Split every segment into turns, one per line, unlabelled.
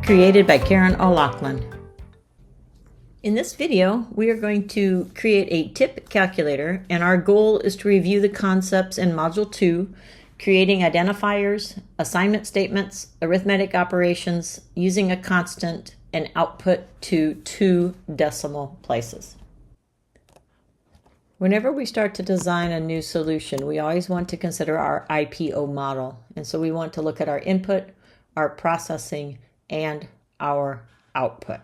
created by Karen O'Loughlin. In this video, we are going to create a tip calculator, and our goal is to review the concepts in Module 2, creating identifiers, assignment statements, arithmetic operations, using a constant, and output to 2 decimal places. Whenever we start to design a new solution, we always want to consider our IPO model. And so we want to look at our input, our processing, and our output.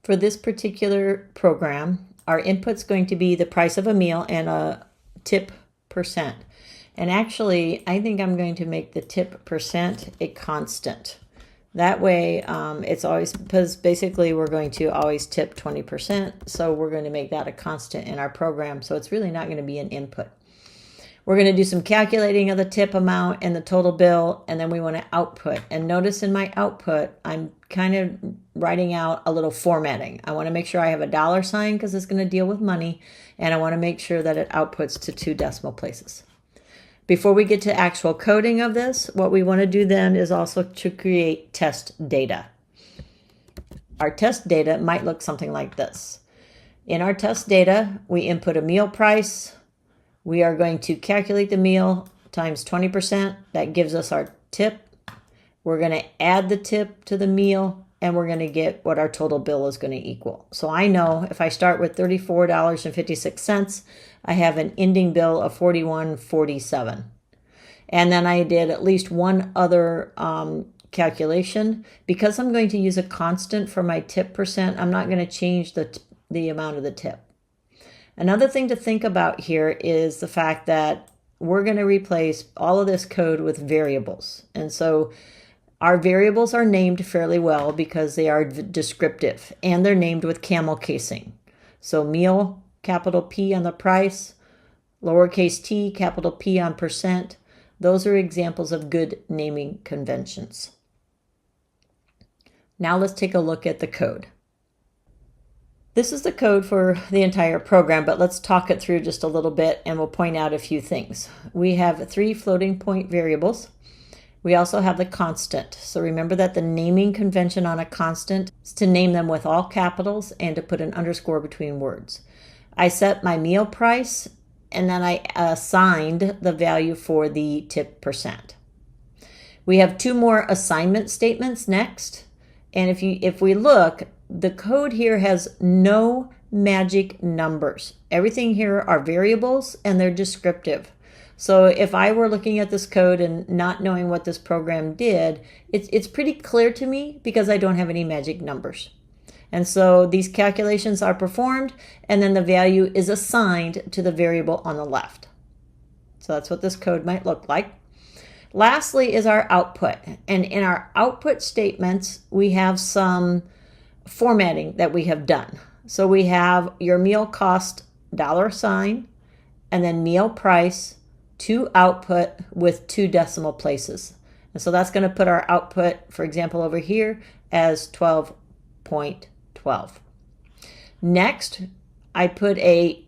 For this particular program, our input's going to be the price of a meal and a tip percent. And actually, I think I'm going to make the tip percent a constant. That way, it's always, because basically we're going to always tip 20%, so we're going to make that a constant in our program, so it's really not going to be an input. We're going to do some calculating of the tip amount and the total bill, and then we want to output. And notice in my output, I'm kind of writing out a little formatting. I want to make sure I have a dollar sign because it's going to deal with money, and I want to make sure that it outputs to 2 decimal places. Before we get to actual coding of this, what we want to do then is also to create test data. Our test data might look something like this. In our test data, we input a meal price. We are going to calculate the meal times 20%. That gives us our tip. We're going to add the tip to the meal, and we're going to get what our total bill is going to equal. So I know if I start with $34.56, I have an ending bill of $41.47. And then I did at least one other calculation. Because I'm going to use a constant for my tip percent, I'm not going to change the amount of the tip. Another thing to think about here is the fact that we're going to replace all of this code with variables. And so our variables are named fairly well because they are descriptive, and they're named with camel casing. So meal, capital P on the price, lowercase t, capital P on percent. Those are examples of good naming conventions. Now let's take a look at the code. This is the code for the entire program, but let's talk it through just a little bit and we'll point out a few things. We have 3 floating point variables. We also have the constant. So remember that the naming convention on a constant is to name them with all capitals and to put an underscore between words. I set my meal price, and then I assigned the value for the tip percent. We have 2 more assignment statements next. And if we look, the code here has no magic numbers. Everything here are variables and they're descriptive. So if I were looking at this code and not knowing what this program did, it's pretty clear to me because I don't have any magic numbers. And so these calculations are performed, and then the value is assigned to the variable on the left. So that's what this code might look like. Lastly is our output. And in our output statements, we have some formatting that we have done. So we have your meal cost $sign, and then meal price to output with 2 decimal places. And so that's going to put our output, for example, over here as 12.12. Next, I put a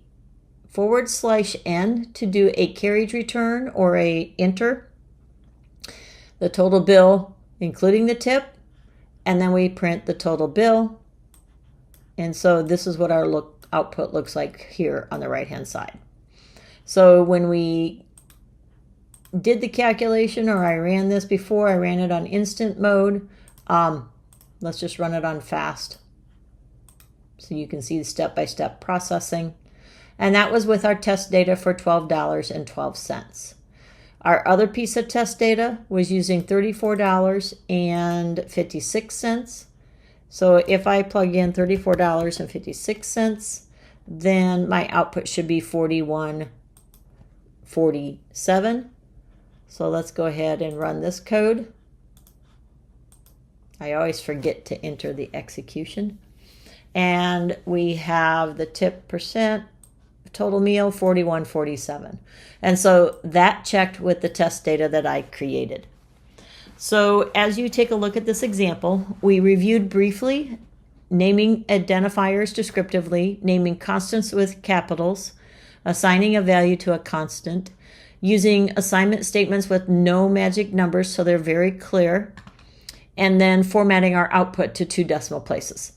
/n to do a carriage return or a enter, the total bill, including the tip, and then we print the total bill. And so this is what our output looks like here on the right-hand side. So when we did the calculation, or I ran this before, I ran it on instant mode. Let's just run it on fast so you can see the step-by-step processing. And that was with our test data for $12.12. Our other piece of test data was using $34.56. So if I plug in $34.56, then my output should be $41.47. So let's go ahead and run this code. I always forget to enter the execution. And we have the tip percent, total meal, $41.47. And so that checked with the test data that I created. So as you take a look at this example, we reviewed briefly naming identifiers descriptively, naming constants with capitals, assigning a value to a constant, using assignment statements with no magic numbers so they're very clear, and then formatting our output to 2 decimal places.